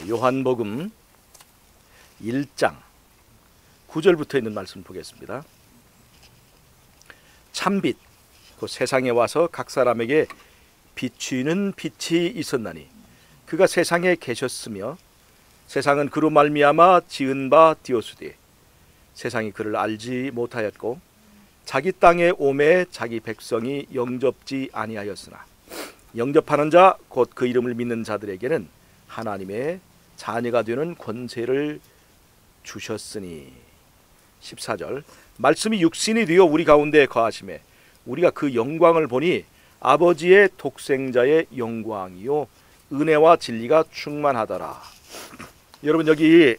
요한복음 1장 9절부터 있는 말씀 보겠습니다. 참빛 그 세상에 와서 각 사람에게 비추이는 빛이 있었나니 그가 세상에 계셨으며 세상은 그로 말미암아 지은 바 되었으되 세상이 그를 알지 못하였고 자기 땅에 오매 자기 백성이 영접지 아니하였으나 영접하는 자 곧 그 이름을 믿는 자들에게는 하나님의 자녀가 되는 권세를 주셨으니. 14절 말씀이 육신이 되어 우리 가운데 거하심에 우리가 그 영광을 보니 아버지의 독생자의 영광이요 은혜와 진리가 충만하더라. 여러분 여기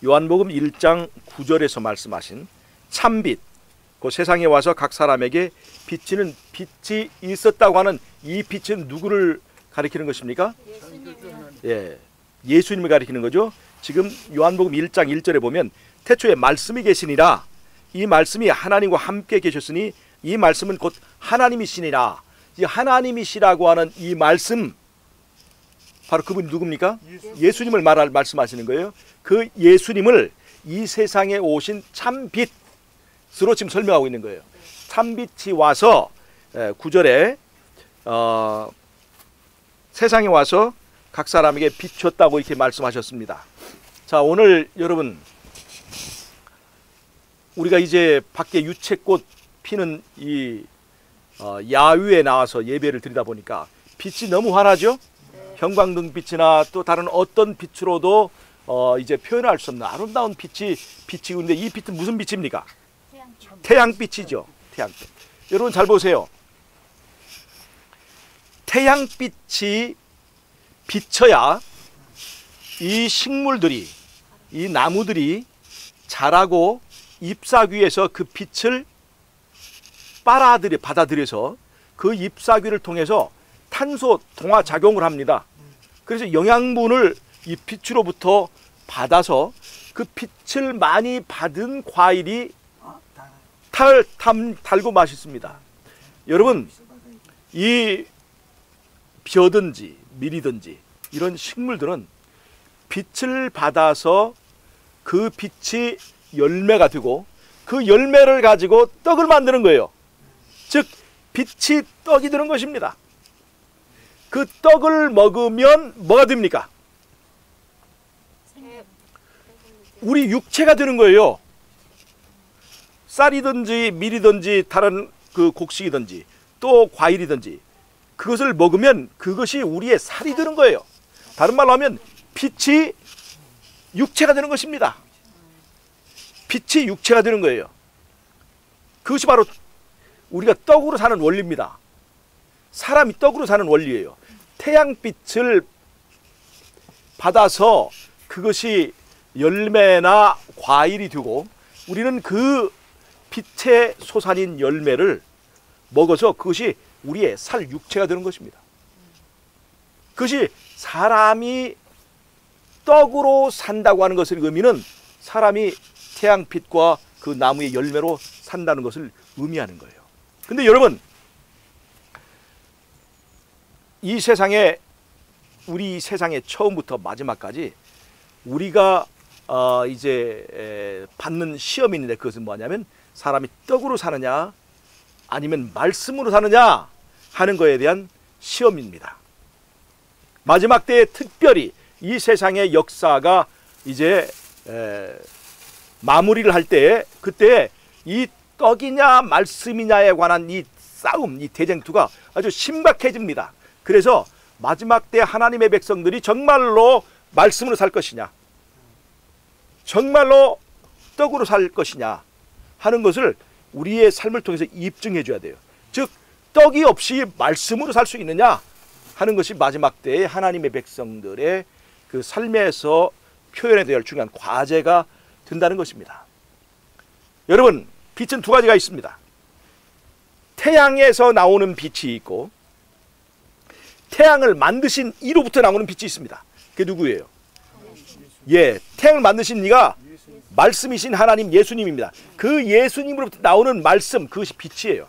요한복음 1장 9절에서 말씀하신 참빛 그 세상에 와서 각 사람에게 비치는 빛이 있었다고 하는 이 빛은 누구를 가리키는 것입니까? 예수님을 가리키는 거죠. 지금 요한복음 1장 1절에 보면 태초에 말씀이 계시니라 이 말씀이 하나님과 함께 계셨으니 이 말씀은 곧 하나님이시니라. 이 하나님이시라고 하는 이 말씀 바로 그분이 누굽니까? 예수님을 말씀하시는 거예요. 그 예수님을 이 세상에 오신 참빛으로 지금 설명하고 있는 거예요. 참빛이 와서 9절에 세상에 와서 각 사람에게 비췄다고 이렇게 말씀하셨습니다. 자, 오늘 여러분 우리가 이제 밖에 유채꽃 피는 이 야유에 나와서 예배를 드리다 보니까 빛이 너무 환하죠? 형광등 빛이나 또 다른 어떤 빛으로도 이제 표현할 수 없는 아름다운 빛이 있는데 이 빛은 무슨 빛입니까? 태양빛이죠. 태양빛. 여러분 잘 보세요. 태양빛이 비쳐야 이 식물들이 이 나무들이 자라고 잎사귀에서 그 빛을 받아들여서 그 잎사귀를 통해서 탄소 동화 작용을 합니다. 그래서 영양분을 이 빛으로부터 받아서 그 빛을 많이 받은 과일이 달고 맛있습니다. 여러분 이 벼든지 밀이든지 이런 식물들은 빛을 받아서 그 빛이 열매가 되고 그 열매를 가지고 떡을 만드는 거예요. 즉 빛이 떡이 되는 것입니다. 그 떡을 먹으면 뭐가 됩니까? 우리 육체가 되는 거예요. 쌀이든지 밀이든지 다른 그 곡식이든지 또 과일이든지 그것을 먹으면 그것이 우리의 살이 되는 거예요. 다른 말로 하면 빛이 육체가 되는 것입니다. 빛이 육체가 되는 거예요. 그것이 바로 우리가 떡으로 사는 원리입니다. 사람이 떡으로 사는 원리예요. 태양빛을 받아서 그것이 열매나 과일이 되고 우리는 그 빛의 솟아닌 열매를 먹어서 그것이 우리의 살 육체가 되는 것입니다. 그것이 사람이 떡으로 산다고 하는 것의 의미는 사람이 태양빛과 그 나무의 열매로 산다는 것을 의미하는 거예요. 근데 여러분 이 세상에 우리 세상의 처음부터 마지막까지 우리가 이제 받는 시험이 있는데 그것은 뭐냐면 사람이 떡으로 사느냐 아니면 말씀으로 사느냐 하는 것에 대한 시험입니다. 마지막 때에 특별히 이 세상의 역사가 이제 마무리를 할 때에 그때 이 떡이냐 말씀이냐에 관한 이 싸움, 이 대쟁투가 아주 심각해집니다. 그래서 마지막 때 하나님의 백성들이 정말로 말씀으로 살 것이냐 정말로 떡으로 살 것이냐 하는 것을 우리의 삶을 통해서 입증해 줘야 돼요. 즉 떡이 없이 말씀으로 살 수 있느냐 하는 것이 마지막 때의 하나님의 백성들의 그 삶에서 표현해야 될 중요한 과제가 된다는 것입니다. 여러분 빛은 두 가지가 있습니다. 태양에서 나오는 빛이 있고 태양을 만드신 이로부터 나오는 빛이 있습니다. 그게 누구예요? 태양을 만드신 이가 말씀이신 하나님 예수님입니다. 그 예수님으로부터 나오는 말씀 그것이 빛이에요.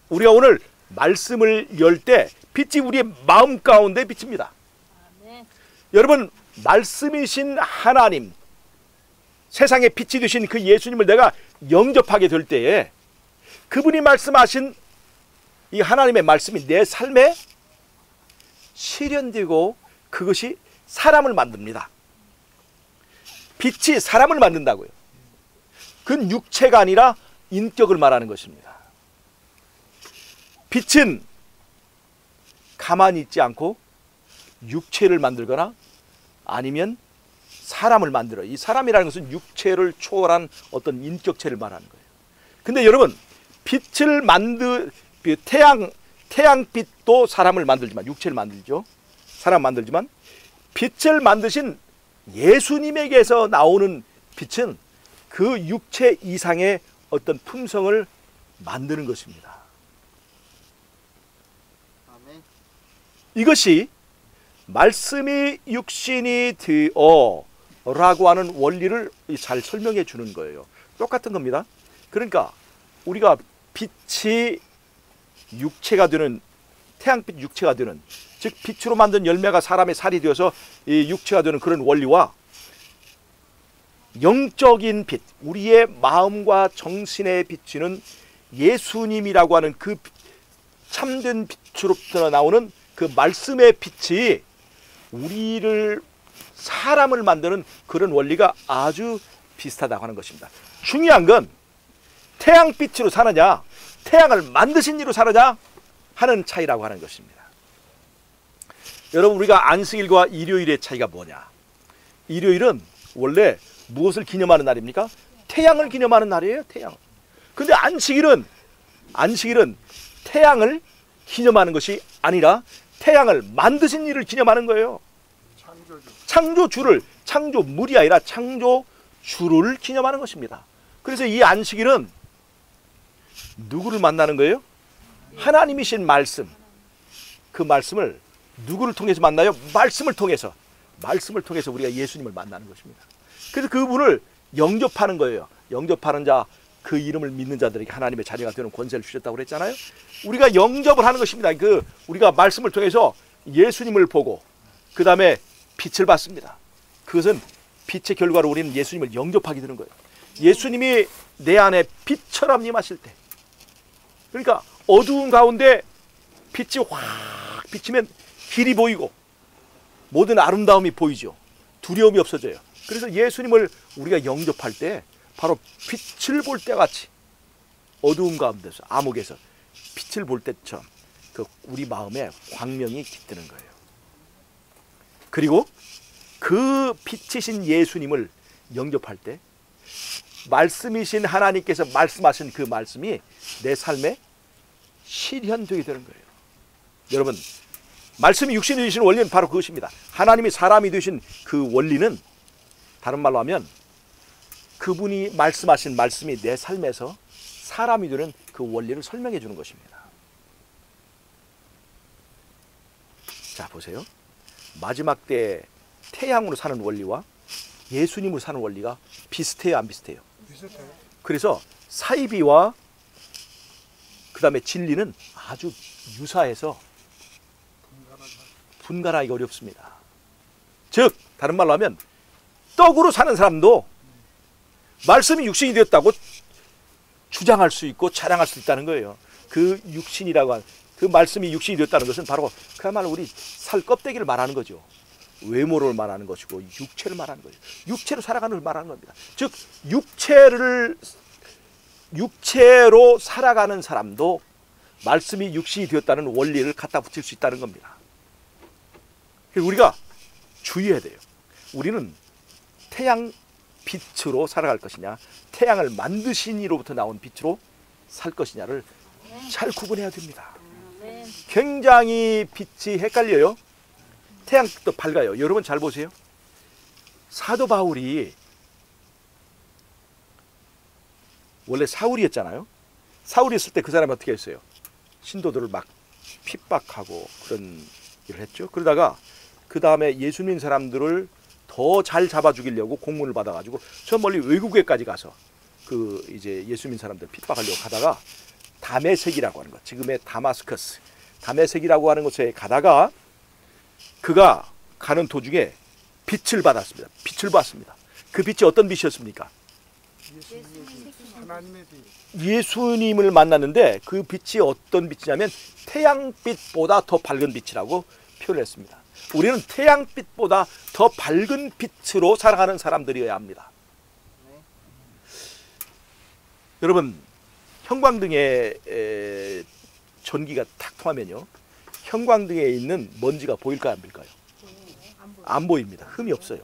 우리가 오늘 말씀을 열 때 빛이 우리의 마음 가운데 비칩니다. 여러분, 말씀이신 하나님, 세상에 빛이 되신 그 예수님을 내가 영접하게 될 때에 그분이 말씀하신 이 하나님의 말씀이 내 삶에 실현되고 그것이 사람을 만듭니다. 빛이 사람을 만든다고요. 그건 육체가 아니라 인격을 말하는 것입니다. 빛은 가만히 있지 않고 육체를 만들거나 아니면 사람을 만들어. 이 사람이라는 것은 육체를 초월한 어떤 인격체를 말하는 거예요. 근데 여러분, 빛을 태양빛도 사람을 만들지만, 육체를 만들죠. 사람 만들지만, 빛을 만드신 예수님에게서 나오는 빛은 그 육체 이상의 어떤 품성을 만드는 것입니다. 아멘. 이것이 말씀이 육신이 되어 라고 하는 원리를 잘 설명해 주는 거예요. 똑같은 겁니다. 그러니까 우리가 빛이 육체가 되는, 태양빛 육체가 되는, 즉 빛으로 만든 열매가 사람의 살이 되어서 이 육체가 되는 그런 원리와 영적인 빛, 우리의 마음과 정신에 비치는 예수님이라고 하는 그 참된 빛으로부터 나오는 그 말씀의 빛이 우리를, 사람을 만드는 그런 원리가 아주 비슷하다고 하는 것입니다. 중요한 건 태양빛으로 사느냐, 태양을 만드신 이로 사느냐 하는 차이라고 하는 것입니다. 여러분, 우리가 안식일과 일요일의 차이가 뭐냐? 일요일은 원래 무엇을 기념하는 날입니까? 태양을 기념하는 날이에요. 태양. 근데 안식일은 태양을 기념하는 것이 아니라 태양을 만드신 이를 기념하는 거예요. 창조물이 아니라 창조주를 기념하는 것입니다. 그래서 이 안식일은 누구를 만나는 거예요? 하나님이신 말씀. 그 말씀을 누구를 통해서 만나요? 말씀을 통해서 우리가 예수님을 만나는 것입니다. 그래서 그분을 영접하는 거예요. 영접하는 자, 그 이름을 믿는 자들에게 하나님의 자녀가 되는 권세를 주셨다고 그랬잖아요. 우리가 영접을 하는 것입니다. 우리가 말씀을 통해서 예수님을 보고 그 다음에 빛을 받습니다. 그것은 빛의 결과로 우리는 예수님을 영접하게 되는 거예요. 예수님이 내 안에 빛처럼 임하실 때, 그러니까 어두운 가운데 빛이 확 비치면 길이 보이고 모든 아름다움이 보이죠. 두려움이 없어져요. 그래서 예수님을 우리가 영접할 때 바로 빛을 볼 때 같이 어두운 가운데서, 암흑에서 빛을 볼 때처럼 그 우리 마음에 광명이 깃드는 거예요. 그리고 그 빛이신 예수님을 영접할 때 말씀이신 하나님께서 말씀하신 그 말씀이 내 삶에 실현되게 되는 거예요. 여러분, 말씀이 육신이 되신 원리는 바로 그것입니다. 하나님이 사람이 되신 그 원리는, 다른 말로 하면 그분이 말씀하신 말씀이 내 삶에서 사람이 되는 그 원리를 설명해 주는 것입니다. 자, 보세요. 마지막 때 태양으로 사는 원리와 예수님으로 사는 원리가 비슷해요, 안 비슷해요? 비슷해요. 그래서 사이비와 그 다음에 진리는 아주 유사해서 분간하기가 어렵습니다. 즉, 다른 말로 하면 떡으로 사는 사람도 말씀이 육신이 되었다고 주장할 수 있고 자랑할 수 있다는 거예요. 그 육신이라고 하는, 그 말씀이 육신이 되었다는 것은 바로 그야말로 우리 살 껍데기를 말하는 거죠. 외모를 말하는 것이고 육체를 말하는 거죠. 육체로 살아가는 걸 말하는 겁니다. 즉, 육체로 살아가는 사람도 말씀이 육신이 되었다는 원리를 갖다 붙일 수 있다는 겁니다. 우리가 주의해야 돼요. 우리는 태양 빛으로 살아갈 것이냐, 태양을 만드신 이로부터 나온 빛으로 살 것이냐를 잘 구분해야 됩니다. 굉장히 빛이 헷갈려요. 태양도 밝아요. 여러분 잘 보세요. 사도 바울이 원래 사울이었잖아요. 사울이었을 때 그 사람이 어떻게 했어요? 신도들을 막 핍박하고 그런 일을 했죠. 그러다가 그 다음에 예수 믿는 사람들을 더 잘 잡아 죽이려고 공문을 받아가지고 저 멀리 외국에까지 가서 그 이제 예수 믿는 사람들 핍박하려고 가다가 다메섹이라고 하는 것, 지금의 다마스커스, 다메섹이라고 하는 곳에 가다가 그가 가는 도중에 빛을 받았습니다. 빛을 봤습니다. 그 빛이 어떤 빛이었습니까? 하나님의 빛. 예수님을 만났는데 그 빛이 어떤 빛이냐면 태양빛보다 더 밝은 빛이라고 표현했습니다. 우리는 태양빛보다 더 밝은 빛으로 살아가는 사람들이어야 합니다. 여러분, 형광등에 전기가 탁 통하면요, 형광등에 있는 먼지가 보일까요, 안 보일까요? 안 보입니다. 흠이 없어요.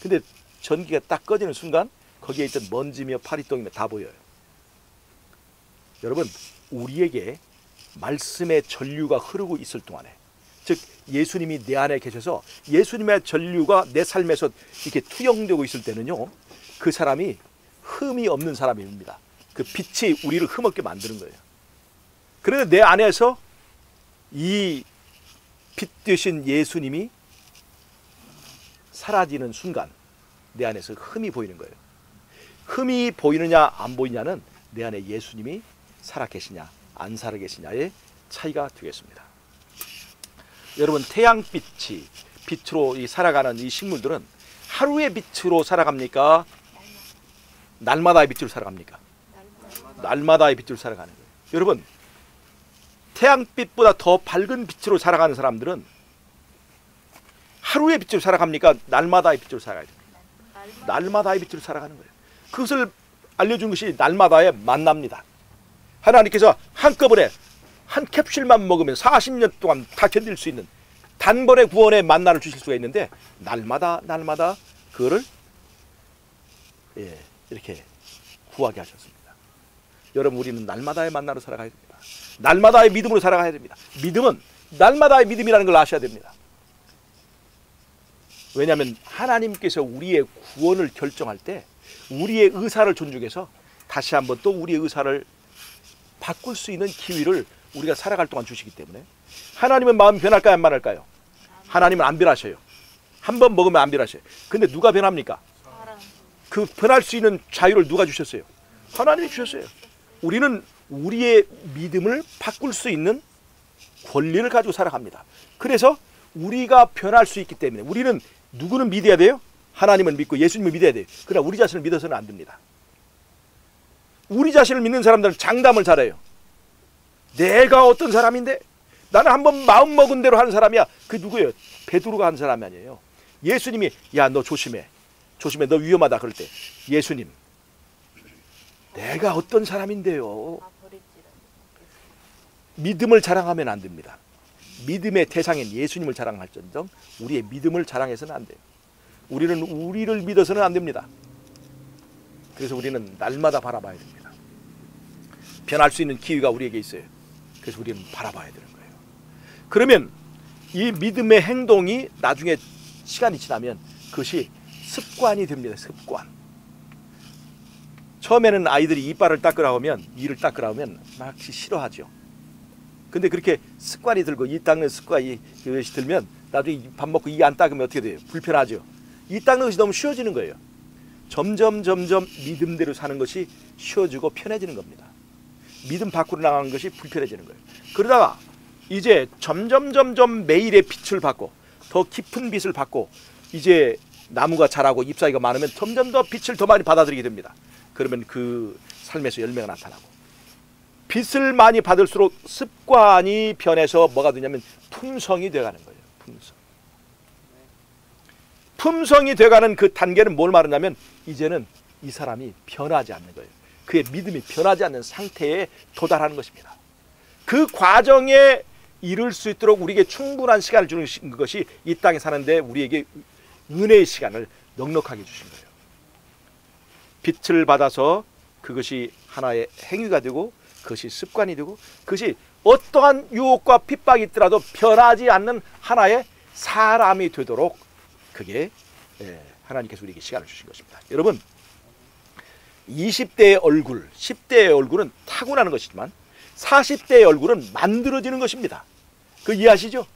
근데 전기가 딱 꺼지는 순간 거기에 있던 먼지며 파리똥이며 다 보여요. 여러분, 우리에게 말씀의 전류가 흐르고 있을 동안에, 즉 예수님이 내 안에 계셔서 예수님의 전류가 내 삶에서 이렇게 투영되고 있을 때는요, 그 사람이 흠이 없는 사람입니다. 그 빛이 우리를 흠없게 만드는 거예요. 그런데 내 안에서 이 빛 되신 예수님이 사라지는 순간 내 안에서 흠이 보이는 거예요. 흠이 보이느냐 안 보이냐는 내 안에 예수님이 살아계시냐 안 살아계시냐의 차이가 되겠습니다. 여러분, 태양빛이 빛으로 살아가는 이 식물들은 하루의 빛으로 살아갑니까? 날마다의 빛으로 살아갑니까? 날마다의 빛으로 살아가는 거예요. 여러분, 태양빛보다 더 밝은 빛으로 살아가는 사람들은 하루의 빛으로 살아갑니까? 날마다의 빛으로 살아가야 됩니다. 날마다의 빛으로 살아가는 거예요. 그것을 알려준 것이 날마다의 만납니다. 하나님께서 한꺼번에 한 캡슐만 먹으면 40년 동안 다 견딜 수 있는 단번에 구원의 만나를 주실 수가 있는데, 날마다 그거를 이렇게 구하게 하셨습니다. 여러분, 우리는 날마다의 만나로 살아가야 됩니다. 날마다의 믿음으로 살아가야 됩니다. 믿음은 날마다의 믿음이라는 걸 아셔야 됩니다. 왜냐하면 하나님께서 우리의 구원을 결정할 때 우리의 의사를 존중해서 다시 한번 또 우리의 의사를 바꿀 수 있는 기회를 우리가 살아갈 동안 주시기 때문에, 하나님은 마음이 변할까요, 안 변할까요? 하나님은 안 변하셔요. 한번 먹으면 안 변하셔요. 근데 누가 변합니까? 그 변할 수 있는 자유를 누가 주셨어요? 하나님이 주셨어요. 우리는 우리의 믿음을 바꿀 수 있는 권리를 가지고 살아갑니다. 그래서 우리가 변할 수 있기 때문에 우리는 누구는 믿어야 돼요? 하나님을 믿고 예수님을 믿어야 돼요. 그러나 우리 자신을 믿어서는 안 됩니다. 우리 자신을 믿는 사람들은 장담을 잘해요. 내가 어떤 사람인데, 나는 한번 마음먹은 대로 하는 사람이야. 그 누구예요? 베드로가 한 사람이 아니에요. 예수님이 야, 너 조심해, 너 위험하다 그럴 때 예수님, 내가 어떤 사람인데요. 믿음을 자랑하면 안 됩니다. 믿음의 대상인 예수님을 자랑할전정 우리의 믿음을 자랑해서는 안 돼요. 우리는 우리를 믿어서는 안 됩니다. 그래서 우리는 날마다 바라봐야 됩니다. 변할 수 있는 기회가 우리에게 있어요. 그래서 우리는 바라봐야 되는 거예요. 그러면 이 믿음의 행동이 나중에 시간이 지나면 그것이 습관이 됩니다. 습관. 처음에는 아이들이 이빨을 닦으라고 하면, 이를 닦으라고 하면 막 싫어하죠. 근데 그렇게 습관이 들고 이 닦는 습관이 그것이 들면 나중에 밥 먹고 이 안 닦으면 어떻게 돼요? 불편하죠. 이 닦는 것이 너무 쉬워지는 거예요. 점점 믿음대로 사는 것이 쉬워지고 편해지는 겁니다. 믿음 밖으로 나가는 것이 불편해지는 거예요. 그러다가 이제 점점 매일의 빛을 받고 더 깊은 빛을 받고, 이제 나무가 자라고 잎사귀가 많으면 점점 더 빛을 더 많이 받아들이게 됩니다. 그러면 그 삶에서 열매가 나타나고, 빛을 많이 받을수록 습관이 변해서 뭐가 되냐면 품성이 돼가는 거예요. 품성이 돼가는 그 단계는 뭘 말하냐면, 이제는 이 사람이 변하지 않는 거예요. 그의 믿음이 변하지 않는 상태에 도달하는 것입니다. 그 과정에 이룰 수 있도록 우리에게 충분한 시간을 주는 것이 이 땅에 사는데 우리에게 은혜의 시간을 넉넉하게 주신 거예요. 빛을 받아서 그것이 하나의 행위가 되고, 그것이 습관이 되고, 그것이 어떠한 유혹과 핍박이 있더라도 변하지 않는 하나의 사람이 되도록, 그게 하나님께서 우리에게 시간을 주신 것입니다. 여러분, 20대의 얼굴, 10대의 얼굴은 타고나는 것이지만 40대의 얼굴은 만들어지는 것입니다. 그 이해하시죠?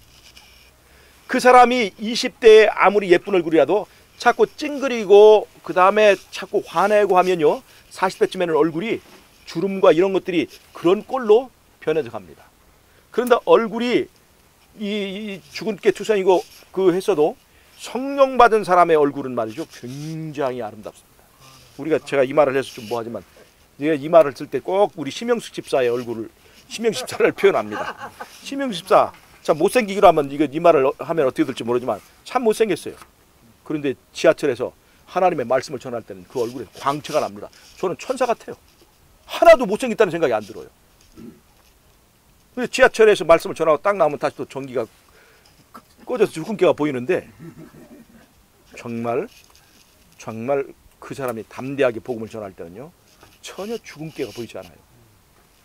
그 사람이 20대에 아무리 예쁜 얼굴이라도 자꾸 찡그리고 그 다음에 자꾸 화내고 하면요, 40대쯤에는 얼굴이 주름과 이런 것들이 그런 꼴로 변해져 갑니다. 그런데 얼굴이 이 죽은 게 투성이고 그 했어도 성령 받은 사람의 얼굴은 말이죠, 굉장히 아름답습니다. 제가 이 말을 해서 좀 뭐하지만, 이 말을 쓸 때 꼭 우리 심영숙 집사의 얼굴을, 심영숙 집사를 표현합니다. 심영숙 집사 참 못생기기로 하면 이 말을 하면 어떻게 될지 모르지만 참 못생겼어요. 그런데 지하철에서 하나님의 말씀을 전할 때는 그 얼굴에 광채가 납니다. 저는 천사 같아요. 하나도 못생겼다는 생각이 안 들어요. 지하철에서 말씀을 전하고 딱 나오면 다시 또 전기가 꺼져서 주근깨가 보이는데, 정말 그 사람이 담대하게 복음을 전할 때는요, 전혀 주근깨가 보이지 않아요.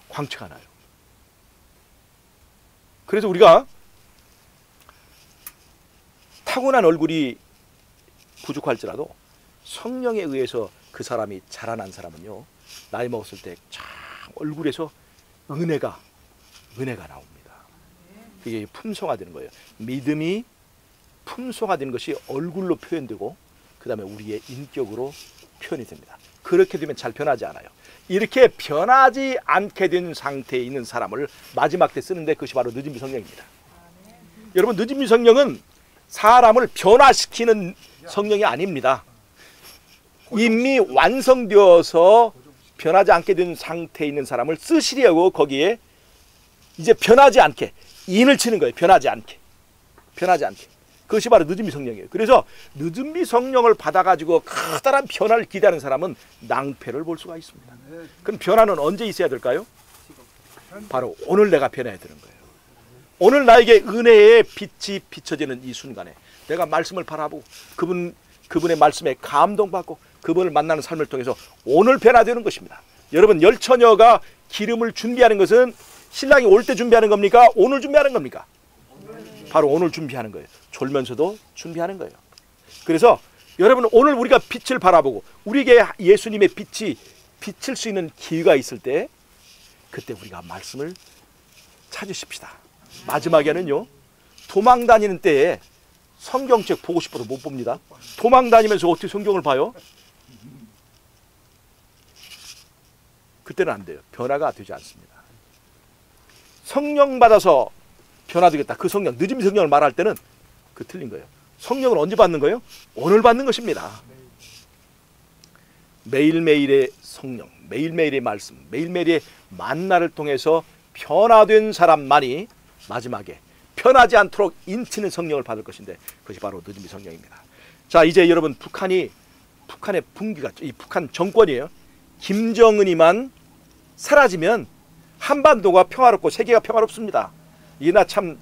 광채가 나요. 그래서 우리가 타고난 얼굴이 부족할지라도 성령에 의해서 그 사람이 자라난 사람은요, 나이 먹었을 때 참 얼굴에서 은혜가 나옵니다. 그게 품성화되는 거예요. 믿음이 품성화되는 것이 얼굴로 표현되고 그 다음에 우리의 인격으로 표현이 됩니다. 그렇게 되면 잘 변하지 않아요. 이렇게 변하지 않게 된 상태에 있는 사람을 마지막 때 쓰는데, 그것이 바로 늦은비 성령입니다. 여러분, 늦은비 성령은 사람을 변화시키는 성령이 아닙니다. 이미 완성되어서 변하지 않게 된 상태에 있는 사람을 쓰시려고 거기에 이제 변하지 않게 인을 치는 거예요. 변하지 않게. 그것이 바로 늦은비 성령이에요. 그래서 늦은비 성령을 받아가지고 커다란 변화를 기대하는 사람은 낭패를 볼 수가 있습니다. 그럼 변화는 언제 있어야 될까요? 바로 오늘 내가 변해야 되는 거예요. 오늘 나에게 은혜의 빛이 비춰지는 이 순간에 내가 말씀을 바라보고 그분의 말씀에 감동받고 그분을 만나는 삶을 통해서 오늘 변화되는 것입니다. 여러분, 열처녀가 기름을 준비하는 것은 신랑이 올 때 준비하는 겁니까? 오늘 준비하는 겁니까? 바로 오늘 준비하는 거예요. 졸면서도 준비하는 거예요. 그래서 여러분, 오늘 우리가 빛을 바라보고 우리에게 예수님의 빛이 비칠 수 있는 기회가 있을 때, 그때 우리가 말씀을 찾으십시다. 마지막에는요, 도망 다니는 때에 성경책 보고 싶어도 못 봅니다. 도망 다니면서 어떻게 성경을 봐요? 그때는 안 돼요. 변화가 되지 않습니다. 성령 받아서 변화되겠다. 그 성령, 늦은 성령을 말할 때는 그 틀린 거예요. 성령을 언제 받는 거예요? 오늘 받는 것입니다. 매일매일의 성령, 매일매일의 말씀, 매일매일의 만나를 통해서 변화된 사람만이 마지막에 변하지 않도록 인치는 성령을 받을 것인데, 그것이 바로 늦은비 성령입니다. 자, 이제 여러분, 북한의 분기가, 이 북한 정권이에요. 김정은이만 사라지면 한반도가 평화롭고 세계가 평화롭습니다. 이나 참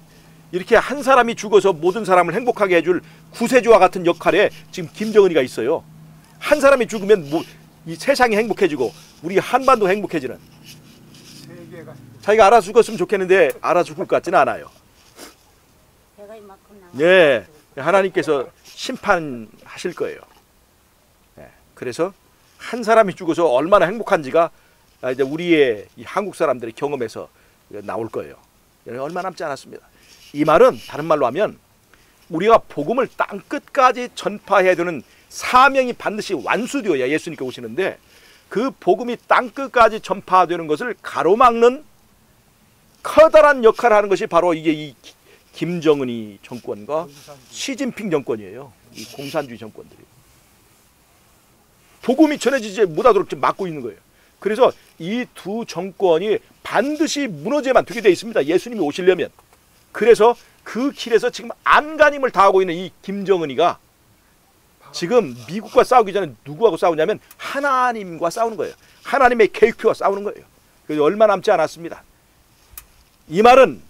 이렇게 한 사람이 죽어서 모든 사람을 행복하게 해줄 구세주와 같은 역할에 지금 김정은이가 있어요. 한 사람이 죽으면 이 세상이 행복해지고 우리 한반도 행복해지는, 자기가 알아 죽었으면 좋겠는데 알아 죽을 것 같지는 않아요. 예, 하나님께서 심판하실 거예요. 예, 그래서 한 사람이 죽어서 얼마나 행복한지가 이제 우리의 이 한국 사람들의 경험에서 나올 거예요. 얼마 남지 않았습니다. 이 말은 다른 말로 하면 우리가 복음을 땅끝까지 전파해야 되는 사명이 반드시 완수되어야 예수님께 오시는데, 그 복음이 땅끝까지 전파되는 것을 가로막는 커다란 역할을 하는 것이 바로 이게 이 김정은이 정권과 시진핑 정권이에요. 이 공산주의 정권들이. 복음이 전해지지 못하도록 지금 막고 있는 거예요. 그래서 이 두 정권이 반드시 무너져야만 되게 되어 있습니다. 예수님이 오시려면. 그래서 그 길에서 지금 안간힘을 다하고 있는 이 김정은이가 지금 미국과 싸우기 전에 누구하고 싸우냐면 하나님과 싸우는 거예요. 하나님의 계획표와 싸우는 거예요. 그래서 얼마 남지 않았습니다. 이 말은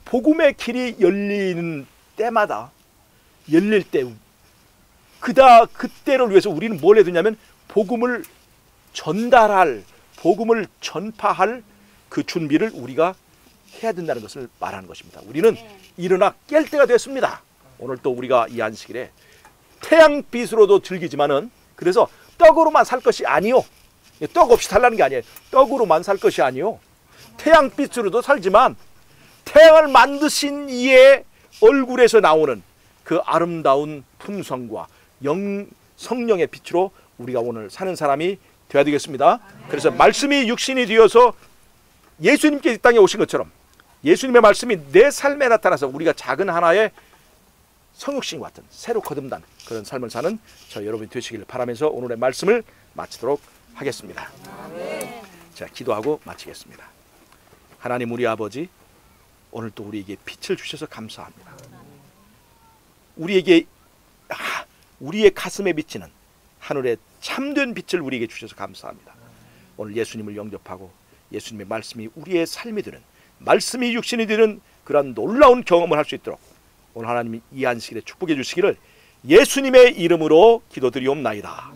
복음의 길이 열리는 때마다, 열릴 때 그때를 위해서 우리는 뭘 해야 되냐면 복음을 전달할, 복음을 전파할 그 준비를 우리가 해야 된다는 것을 말하는 것입니다. 우리는 일어나 깰 때가 됐습니다. 오늘 또 우리가 이 안식일에 태양빛으로도 즐기지만은, 그래서 떡으로만 살 것이 아니요, 떡 없이 살라는 게 아니에요. 떡으로만 살 것이 아니요, 태양빛으로도 살지만 태양을 만드신 이의 얼굴에서 나오는 그 아름다운 품성과 성령의 빛으로 우리가 오늘 사는 사람이 되어야 되겠습니다. 그래서 말씀이 육신이 되어서 예수님께 이 땅에 오신 것처럼 예수님의 말씀이 내 삶에 나타나서 우리가 작은 하나의 성육신과 같은 새로 거듭난 그런 삶을 사는 저 여러분이 되시기를 바라면서 오늘의 말씀을 마치도록 하겠습니다. 자, 기도하고 마치겠습니다. 하나님 우리 아버지, 오늘 또 우리에게 빛을 주셔서 감사합니다. 우리에게 우리의 가슴에 비치는 하늘의 참된 빛을 우리에게 주셔서 감사합니다. 오늘 예수님을 영접하고 예수님의 말씀이 우리의 삶이 되는, 말씀이 육신이 되는 그런 놀라운 경험을 할 수 있도록 오늘 하나님이 이 안식일에 축복해 주시기를 예수님의 이름으로 기도드리옵나이다.